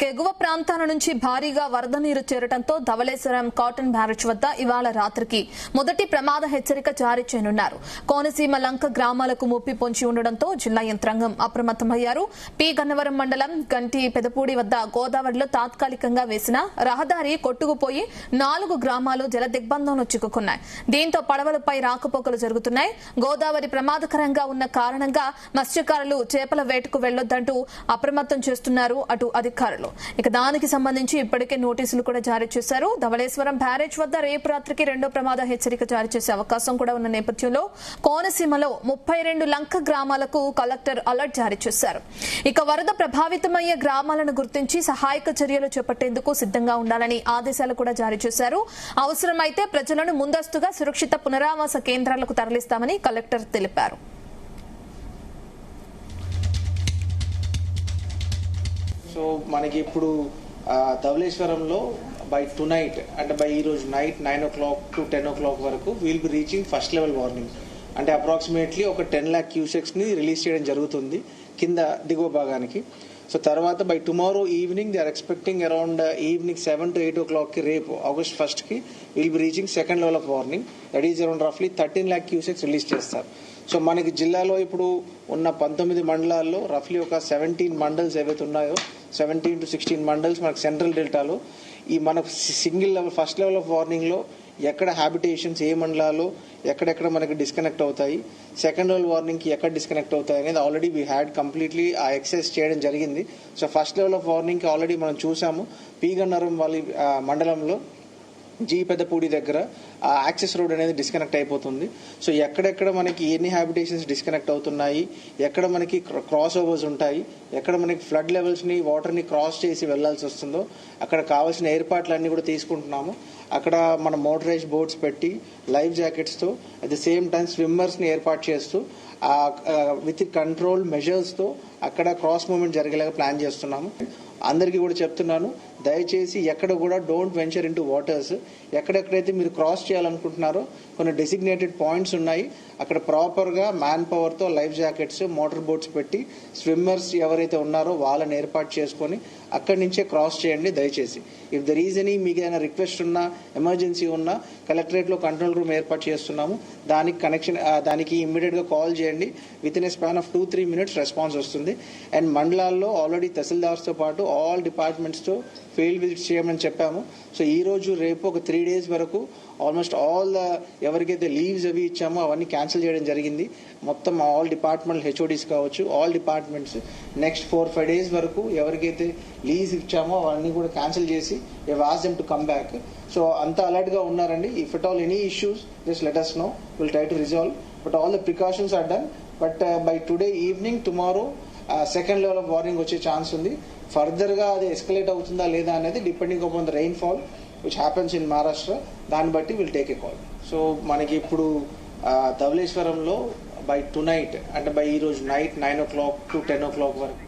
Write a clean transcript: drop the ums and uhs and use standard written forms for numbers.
ఇక ఎగువ ప్రాంతాల నుంచి భారీగా వరద నీరు చేరడంతో ధవళేశ్వరం కాటన్ బ్యారేజ్ వద్ద ఇవాళ రాత్రికి మొదటి ప్రమాద హెచ్చరిక జారీ చేయనున్నారు. కోనసీమ లంక గ్రామాలకు ముప్పి పొంచి ఉండడంతో జిల్లా యంత్రాంగం అప్రమత్తమయ్యారు. పి గన్నవరం మండలం గంటి పెదపూడి వద్ద గోదావరిలో తాత్కాలికంగా వేసిన రహదారి కొట్టుకుపోయి 4 గ్రామాలు జల దిగ్బంధంలో చిక్కుకున్నాయి. దీంతో పడవలపై రాకపోకలు జరుగుతున్నాయి. గోదావరి ప్రమాదకరంగా ఉన్న కారణంగా మత్స్యకారులు చేపల వేటకు వెళ్లొద్దంటూ అప్రమత్తం చేస్తున్నారు అటు అధికారులు. ఇక దానికి సంబంధించి ఇప్పటికే నోటీసులు కూడా జారీ చేశారు. ధవళేశ్వరం బ్యారేజ్ వద్ద రేపు రాత్రికి రెండో ప్రమాద హెచ్చరిక జారీ చేసే అవకాశం కూడా ఉన్న నేపథ్యంలో కోనసీమలో 32 లంక గ్రామాలకు కలెక్టర్ అలర్ట్ జారీ చేశారు. ఇక వరద ప్రభావితమయ్యే గ్రామాలను గుర్తించి సహాయక చర్యలు చేపట్టేందుకు సిద్ధంగా ఉండాలని ఆదేశాలు కూడా జారీ చేశారు. అవసరమైతే ప్రజలను ముందస్తుగా సురక్షిత పునరావాస కేంద్రాలకు తరలిస్తామని కలెక్టర్ తెలిపారు. సో మనకి ఇప్పుడు ధవళేశ్వరంలో బై టు నైట్ అంటే బై ఈ రోజు నైట్ 9 o'clock to 10 o'clock వరకు will be reaching first level warning. అంటే అప్రాక్సిమేట్లీ ఒక 10 lakh cusecs ని రిలీజ్ చేయడం జరుగుతుంది కింద దిగువ భాగానికి. సో తర్వాత by tomorrow evening they are expecting around evening 7 to 8 o'clock కి రేపు August 1st కి will be reaching second level of warning. That is around రఫ్లీ 13 lakh cusecs రిలీజ్ చేస్తారు. సో మనకి జిల్లాలో ఇప్పుడు ఉన్న 19 మండలాల్లో రఫ్లీ ఒక 17 మండల్స్ ఏవైతే ఉన్నాయో 17 to 16 మండల్స్ మనకు సెంట్రల్ డెల్టాలో ఈ మనకు single level first level of warning లో ఎక్కడ హ్యాబిటేషన్స్ ఏ మండలాల్లో ఎక్కడెక్కడ మనకి డిస్కనెక్ట్ అవుతాయి, సెకండ్ లెవెల్ వార్నింగ్ కి ఎక్కడ డిస్కనెక్ట్ అవుతాయి అనేది ఆల్రెడీ వీ హ్యాడ్ కంప్లీట్లీ ఆ ఎక్సెస్ చేయడం జరిగింది. So first level of warning కి ఆల్రెడీ మనం చూసాము. పి గన్నవరం వాళ్ళ మండలంలో జీ పెదపూడి దగ్గర ఆ యాక్సెస్ రోడ్ అనేది డిస్కనెక్ట్ అయిపోతుంది. సో ఎక్కడెక్కడ మనకి ఎన్ని హ్యాబిటేషన్స్ డిస్కనెక్ట్ అవుతున్నాయి, ఎక్కడ మనకి క్రాస్ ఓవర్స్ ఉంటాయి, ఎక్కడ మనకి ఫ్లడ్ లెవెల్స్ ని వాటర్ ని క్రాస్ చేసి వెళ్లాల్సి వస్తుందో అక్కడ కావాల్సిన ఏర్పాట్లన్నీ కూడా తీసుకుంటున్నాము. అక్కడ మన మోటరైజ్ బోట్స్ పెట్టి లైఫ్ జాకెట్స్ తో at the same time swimmers ని ఏర్పాటు చేస్తూ విత్ కంట్రోల్ మెజర్స్ తో అక్కడ క్రాస్ మూవ్మెంట్ జరిగేలాగా ప్లాన్ చేస్తున్నాము. అందరికీ కూడా చెప్తున్నాను, దయచేసి ఎక్కడ కూడా డోంట్ వెంచర్ ఇంటూ వాటర్స్. ఎక్కడెక్కడైతే మీరు క్రాస్ చేయాలనుకుంటున్నారో కొన్ని డెసిగ్నేటెడ్ పాయింట్స్ ఉన్నాయి, అక్కడ ప్రాపర్ గా మ్యాన్ పవర్ తో లైఫ్ జాకెట్స్ మోటార్ బోట్స్ పెట్టి స్విమ్మర్స్ ఎవరైతే ఉన్నారో వాళ్ళని ఏర్పాటు చేసుకొని అక్కడి నుంచే క్రాస్ చేయండి దయచేసి. ఇఫ్ దర్ ఈజ్ ఎనీ మీకు ఏదైనా రిక్వెస్ట్ ఉన్నా ఎమర్జెన్సీ ఉన్నా కలెక్టరేట్ లో కంట్రోల్ రూమ్ ఏర్పాటు చేస్తున్నాము. దానికి ఇమ్మీడియట్ గా కాల్ చేయండి. With in a span of 2-3 minutes response వస్తుంది. అండ్ మండలాల్లో ఆల్రెడీ తహసీల్దార్స్ తో పాటు ఆల్ డిపార్ట్మెంట్స్ తో ఫీల్డ్ విజిట్ చేయమని చెప్పాము. సో ఈ రోజు రేపు ఒక 3 days వరకు ఆల్మోస్ట్ ఆల్ ఎవరికైతే లీవ్స్ అవి ఇచ్చామో అవన్నీ క్యాన్సిల్ చేయడం జరిగింది. మొత్తం ఆల్ డిపార్ట్మెంట్ హెచ్ఓడీస్ కావచ్చు ఆల్ డిపార్ట్మెంట్స్ నెక్స్ట్ 4-5 days వరకు ఎవరికైతే లీవ్స్ ఇచ్చామో అవన్నీ కూడా క్యాన్సిల్ చేసి ask them to come back. So అంతా అలర్ట్ గా ఉన్నారండి. If at all any issues just let us know, we'll try to resolve, but all the precautions are done. But by today evening tomorrow second level of warning వచ్చే chance ఉంది. Further గా అది escalate అవుతుందా లేదా అనేది depending upon the rain fall which happens in Maharashtra, దాన్ని బట్టి will take a call. So మనకి ఇప్పుడు ధవళేశ్వరంలో బై టు నైట్ అంటే బై ఈ రోజు నైట్ 9 o'clock to 10 o'clock వరకు